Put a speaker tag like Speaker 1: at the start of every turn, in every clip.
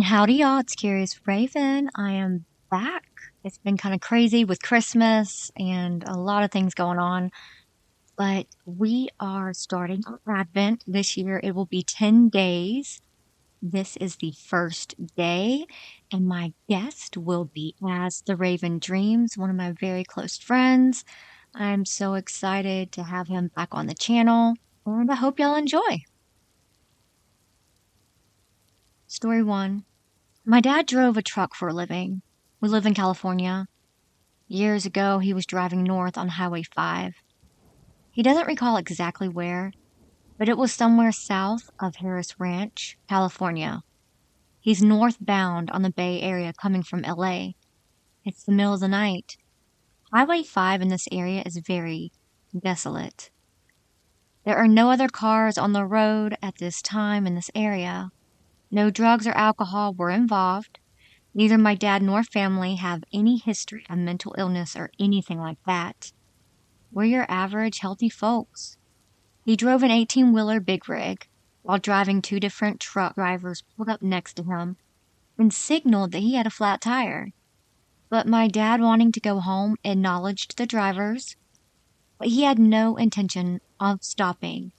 Speaker 1: Howdy, y'all. It's Curious Raven. I am back. It's been kind of crazy with Christmas and a lot of things going on, but we are starting Advent this year. It will be 10 days. This is the first day, and my guest will be As the Raven Dreams, one of my very close friends. I'm so excited to have him back on the channel, and I hope y'all enjoy. Story 1. My dad drove a truck for a living. We live in California. Years ago, he was driving north on Highway 5. He doesn't recall exactly where, but it was somewhere south of Harris Ranch, California. He's northbound on the Bay Area coming from LA. It's the middle of the night. Highway 5 in this area is very desolate. There are no other cars on the road at this time in this area. No drugs or alcohol were involved. Neither my dad nor family have any history of mental illness or anything like that. We're your average healthy folks. He drove an 18-wheeler big rig. While driving, two different truck drivers pulled up next to him and signaled that he had a flat tire. But my dad, wanting to go home, acknowledged the drivers, but he had no intention of stopping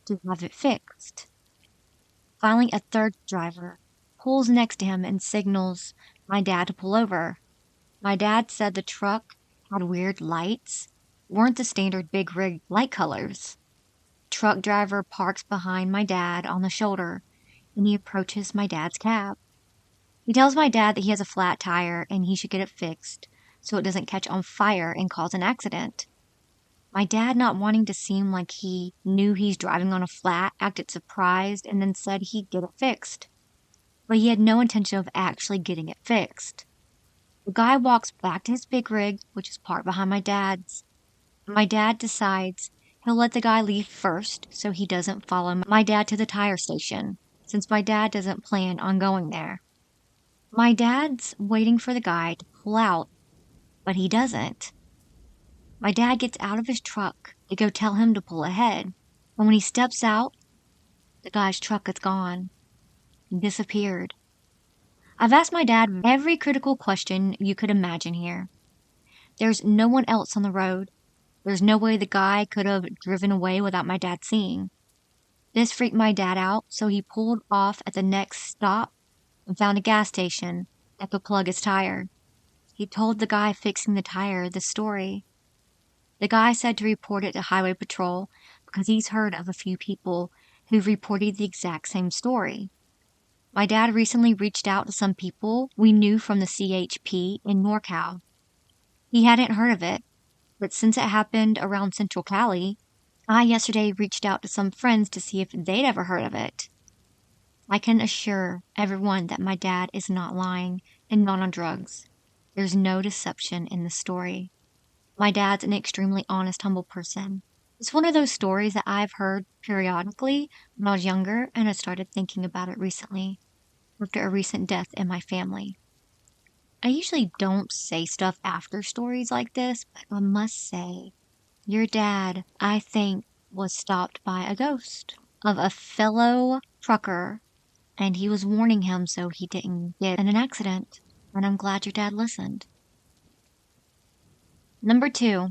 Speaker 1: to have it fixed. Finally, a third driver pulls next to him and signals my dad to pull over. My dad said the truck had weird lights, weren't the standard big rig light colors. Truck driver parks behind my dad on the shoulder, and he approaches my dad's cab. He tells my dad that he has a flat tire and he should get it fixed so it doesn't catch on fire and cause an accident. My dad, not wanting to seem like he knew he's driving on a flat, acted surprised and then said he'd get it fixed. But he had no intention of actually getting it fixed. The guy walks back to his big rig, which is parked behind my dad's. My dad decides he'll let the guy leave first so he doesn't follow my dad to the tire station, since my dad doesn't plan on going there. My dad's waiting for the guy to pull out, but he doesn't. My dad gets out of his truck to go tell him to pull ahead, and when he steps out, the guy's truck is gone. He disappeared. I've asked my dad every critical question you could imagine here. There's no one else on the road. There's no way the guy could have driven away without my dad seeing. This freaked my dad out, so he pulled off at the next stop and found a gas station that could plug his tire. He told the guy fixing the tire the story. The guy said to report it to Highway Patrol because he's heard of a few people who've reported the exact same story. My dad recently reached out to some people we knew from the CHP in NorCal. He hadn't heard of it, but since it happened around Central Cali, I yesterday reached out to some friends to see if they'd ever heard of it. I can assure everyone that my dad is not lying and not on drugs. There's no deception in the story. My dad's an extremely honest, humble person. It's one of those stories that I've heard periodically when I was younger, and I started thinking about it recently, after a recent death in my family. I usually don't say stuff after stories like this, but I must say, your dad, I think, was stopped by a ghost of a fellow trucker, and he was warning him so he didn't get in an accident, and I'm glad your dad listened. Number 2.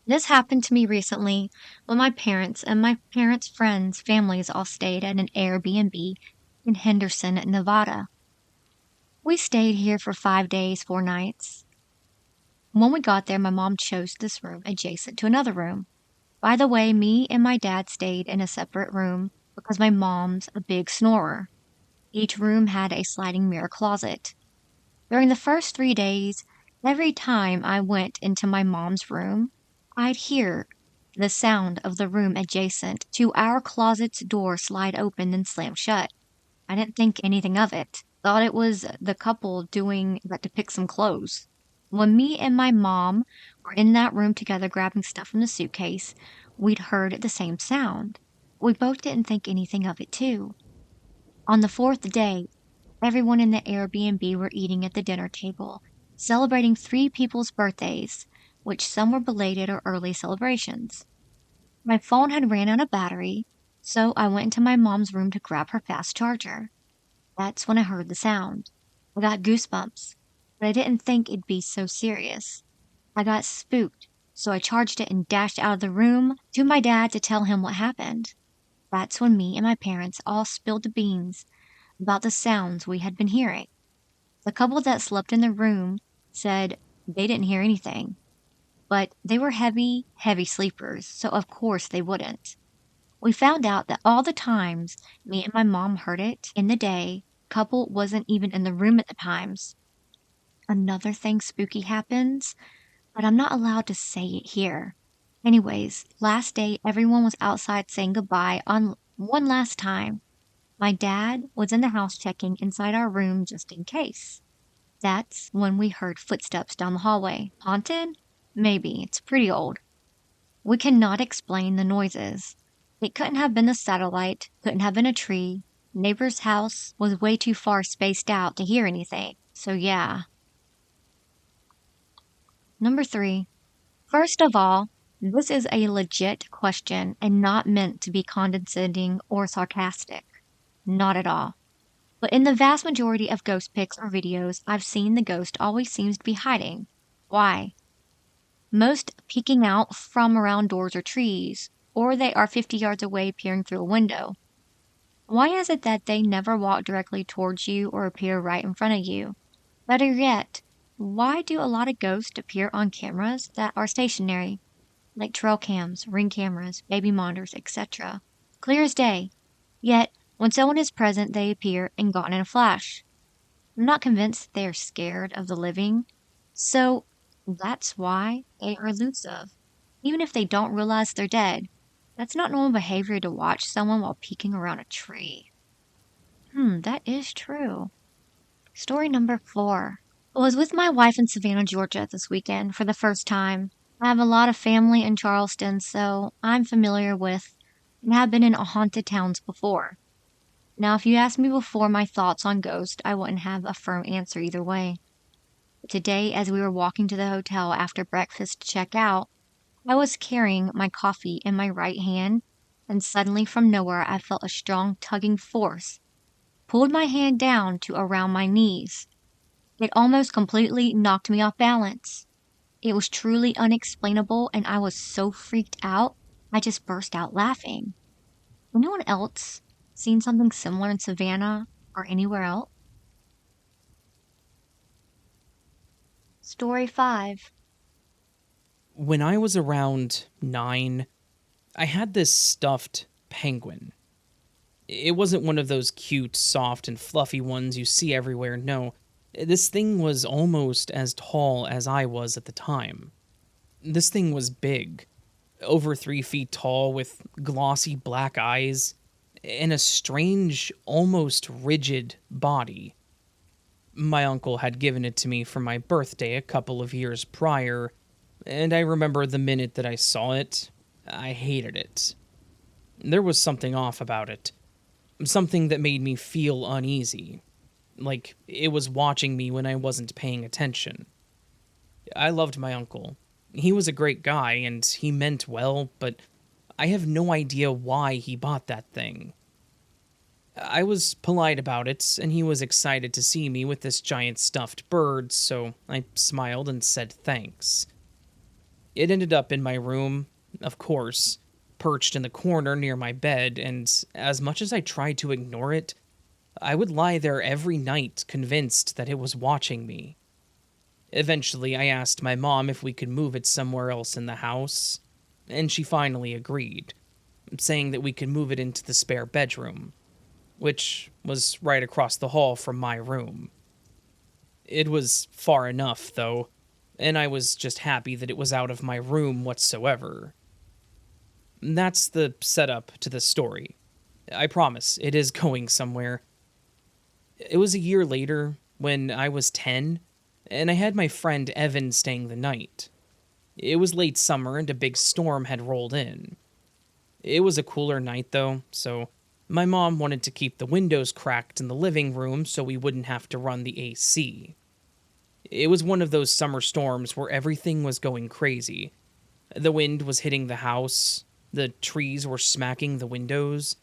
Speaker 1: This happened to me recently when my parents and my parents' friends' families all stayed at an Airbnb in Henderson, Nevada. We stayed here for 5 days, 4 nights. When we got there, my mom chose this room adjacent to another room. By the way, me and my dad stayed in a separate room because my mom's a big snorer. Each room had a sliding mirror closet. During the first 3 days, every time I went into my mom's room, I'd hear the sound of the room adjacent to our closet's door slide open and slam shut. I didn't think anything of it. Thought it was the couple doing that to pick some clothes. When me and my mom were in that room together grabbing stuff from the suitcase, we'd heard the same sound. We both didn't think anything of it too. On the 4th day, everyone in the Airbnb were eating at the dinner table, celebrating 3 people's birthdays, which some were belated or early celebrations. My phone had ran out of battery, so I went into my mom's room to grab her fast charger. That's when I heard the sound. I got goosebumps, but I didn't think it'd be so serious. I got spooked, so I charged it and dashed out of the room to my dad to tell him what happened. That's when me and my parents all spilled the beans about the sounds we had been hearing. The couple that slept in the room said they didn't hear anything, but they were heavy, heavy sleepers, so of course they wouldn't. We found out that all the times me and my mom heard it in the day, couple wasn't even in the room at the times. Another thing spooky happens, but I'm not allowed to say it here. Anyways, last day everyone was outside saying goodbye on one last time. My dad was in the house checking inside our room just in case. That's when we heard footsteps down the hallway. Haunted? Maybe. It's pretty old. We cannot explain the noises. It couldn't have been the satellite, couldn't have been a tree. Neighbor's house was way too far spaced out to hear anything. So yeah. Number 3. First of all, this is a legit question and not meant to be condescending or sarcastic. Not at all. But in the vast majority of ghost pics or videos I've seen, the ghost always seems to be hiding. Why? Most peeking out from around doors or trees, or they are 50 yards away peering through a window. Why is it that they never walk directly towards you or appear right in front of you? Better yet, why do a lot of ghosts appear on cameras that are stationary, like trail cams, ring cameras, baby monitors, etc.? Clear as day. Yet, when someone is present, they appear and gone in a flash. I'm not convinced they are scared of the living, so that's why they are elusive. Even if they don't realize they're dead, that's not normal behavior to watch someone while peeking around a tree. That is true. Story number 4. I was with my wife in Savannah, Georgia this weekend for the first time. I have a lot of family in Charleston, so I'm familiar with and have been in haunted towns before. Now, if you asked me before my thoughts on ghosts, I wouldn't have a firm answer either way. But today, as we were walking to the hotel after breakfast to check out, I was carrying my coffee in my right hand, and suddenly from nowhere I felt a strong tugging force pulled my hand down to around my knees. It almost completely knocked me off balance. It was truly unexplainable, and I was so freaked out, I just burst out laughing. Anyone else seen something similar in Savannah or anywhere else? Story 5.
Speaker 2: When I was around 9, I had this stuffed penguin. It wasn't one of those cute, soft, and fluffy ones you see everywhere, no. This thing was almost as tall as I was at the time. This thing was big, over 3 feet tall, with glossy black eyes, and a strange, almost rigid body. My uncle had given it to me for my birthday a couple of years prior, and I remember the minute that I saw it, I hated it. There was something off about it. Something that made me feel uneasy. Like it was watching me when I wasn't paying attention. I loved my uncle. He was a great guy and he meant well, but I have no idea why he bought that thing. I was polite about it, and he was excited to see me with this giant stuffed bird, so I smiled and said thanks. It ended up in my room, of course, perched in the corner near my bed, and as much as I tried to ignore it, I would lie there every night convinced that it was watching me. Eventually, I asked my mom if we could move it somewhere else in the house, and she finally agreed, saying that we could move it into the spare bedroom, which was right across the hall from my room. It was far enough, though, and I was just happy that it was out of my room whatsoever. That's the setup to the story. I promise, it is going somewhere. It was a year later, when I was 10, and I had my friend Evan staying the night. It was late summer and a big storm had rolled in. It was a cooler night, though, so my mom wanted to keep the windows cracked in the living room so we wouldn't have to run the AC. It was one of those summer storms where everything was going crazy. The wind was hitting the house, the trees were smacking the windows.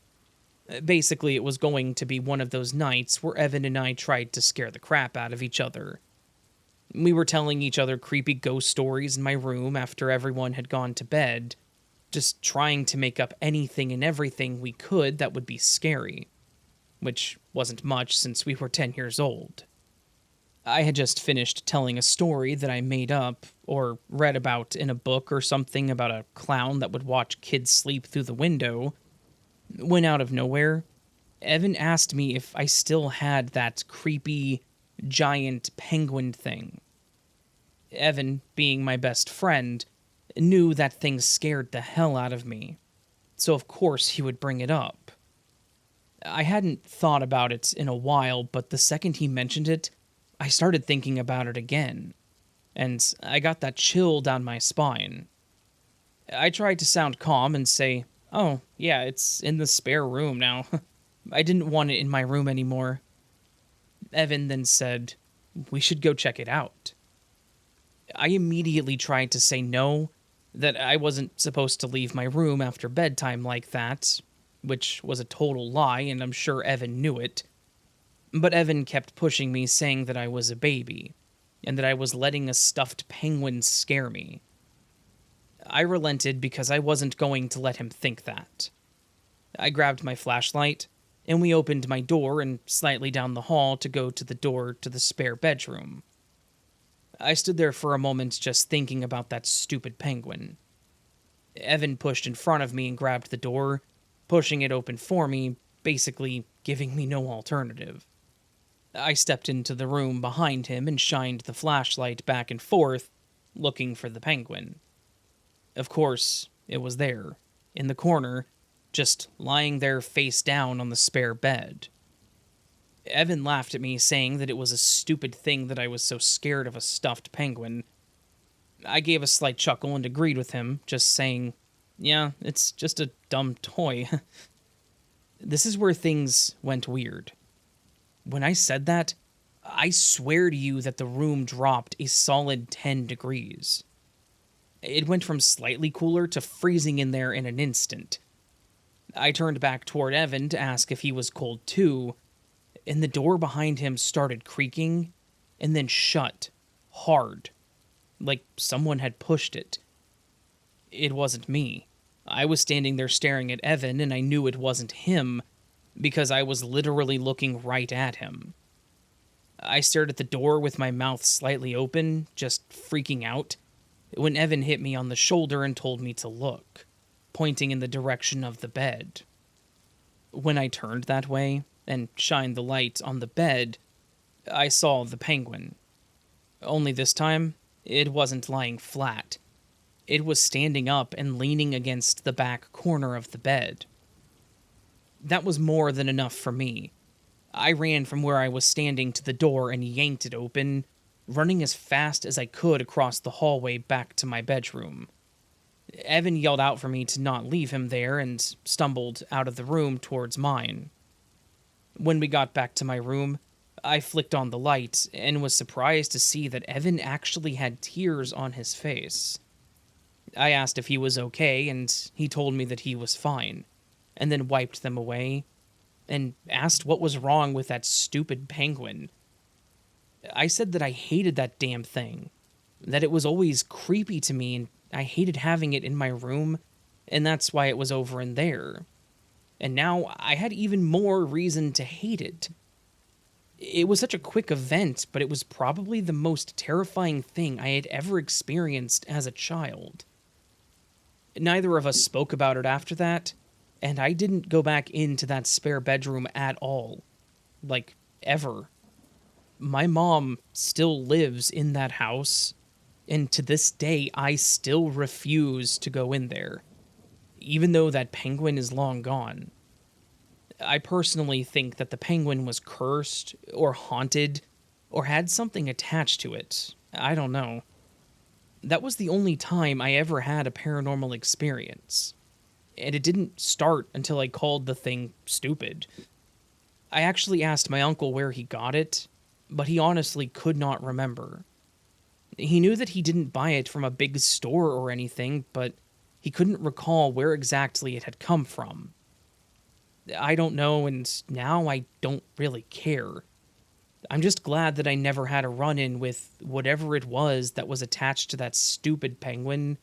Speaker 2: Basically, it was going to be one of those nights where Evan and I tried to scare the crap out of each other. We were telling each other creepy ghost stories in my room after everyone had gone to bed, just trying to make up anything and everything we could that would be scary, which wasn't much since we were 10 years old. I had just finished telling a story that I made up or read about in a book or something about a clown that would watch kids sleep through the window, when out of nowhere, Evan asked me if I still had that creepy, giant penguin thing. Evan, being my best friend, knew that thing scared the hell out of me, so of course he would bring it up. I hadn't thought about it in a while, but the second he mentioned it, I started thinking about it again, and I got that chill down my spine. I tried to sound calm and say, "Oh, yeah, it's in the spare room now. I didn't want it in my room anymore." Evan then said, "We should go check it out." I immediately tried to say no, that I wasn't supposed to leave my room after bedtime like that, which was a total lie, and I'm sure Evan knew it. But Evan kept pushing me, saying that I was a baby, and that I was letting a stuffed penguin scare me. I relented because I wasn't going to let him think that. I grabbed my flashlight, and we opened my door and slightly down the hall to go to the door to the spare bedroom. I stood there for a moment just thinking about that stupid penguin. Evan pushed in front of me and grabbed the door, pushing it open for me, basically giving me no alternative. I stepped into the room behind him and shined the flashlight back and forth, looking for the penguin. Of course, it was there, in the corner, just lying there face down on the spare bed. Evan laughed at me, saying that it was a stupid thing that I was so scared of a stuffed penguin. I gave a slight chuckle and agreed with him, just saying, "Yeah, it's just a dumb toy." This is where things went weird. When I said that, I swear to you that the room dropped a solid 10 degrees. It went from slightly cooler to freezing in there in an instant. I turned back toward Evan to ask if he was cold too, and the door behind him started creaking and then shut hard, like someone had pushed it. It wasn't me. I was standing there staring at Evan, and I knew it wasn't him because I was literally looking right at him. I stared at the door with my mouth slightly open, just freaking out, when Evan hit me on the shoulder and told me to look, pointing in the direction of the bed. When I turned that way and shined the light on the bed, I saw the penguin. Only this time, it wasn't lying flat. It was standing up and leaning against the back corner of the bed. That was more than enough for me. I ran from where I was standing to the door and yanked it open, running as fast as I could across the hallway back to my bedroom. Evan yelled out for me to not leave him there and stumbled out of the room towards mine. When we got back to my room, I flicked on the light and was surprised to see that Evan actually had tears on his face. I asked if he was okay, and he told me that he was fine, and then wiped them away, and asked what was wrong with that stupid penguin. I said that I hated that damn thing, that it was always creepy to me, and I hated having it in my room, and that's why it was over in there. And now I had even more reason to hate it. It was such a quick event, but it was probably the most terrifying thing I had ever experienced as a child. Neither of us spoke about it after that, and I didn't go back into that spare bedroom at all. Like, ever. My mom still lives in that house, and to this day, I still refuse to go in there, even though that penguin is long gone. I personally think that the penguin was cursed, or haunted, or had something attached to it. I don't know. That was the only time I ever had a paranormal experience, and it didn't start until I called the thing stupid. I actually asked my uncle where he got it, but he honestly could not remember. He knew that he didn't buy it from a big store or anything, but he couldn't recall where exactly it had come from. I don't know, and now I don't really care. I'm just glad that I never had a run in with whatever it was that was attached to that stupid penguin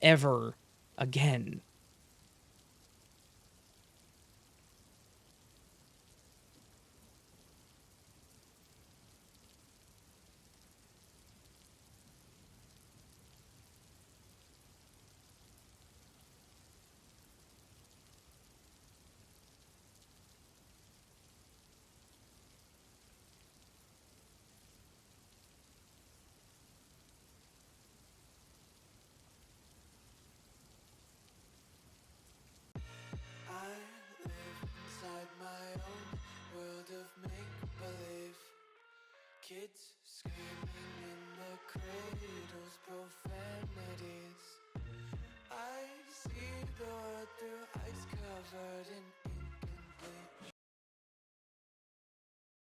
Speaker 2: ever again.
Speaker 3: I live inside my own world of make-believe. Kids screaming in the cradles, profanities. I see the world through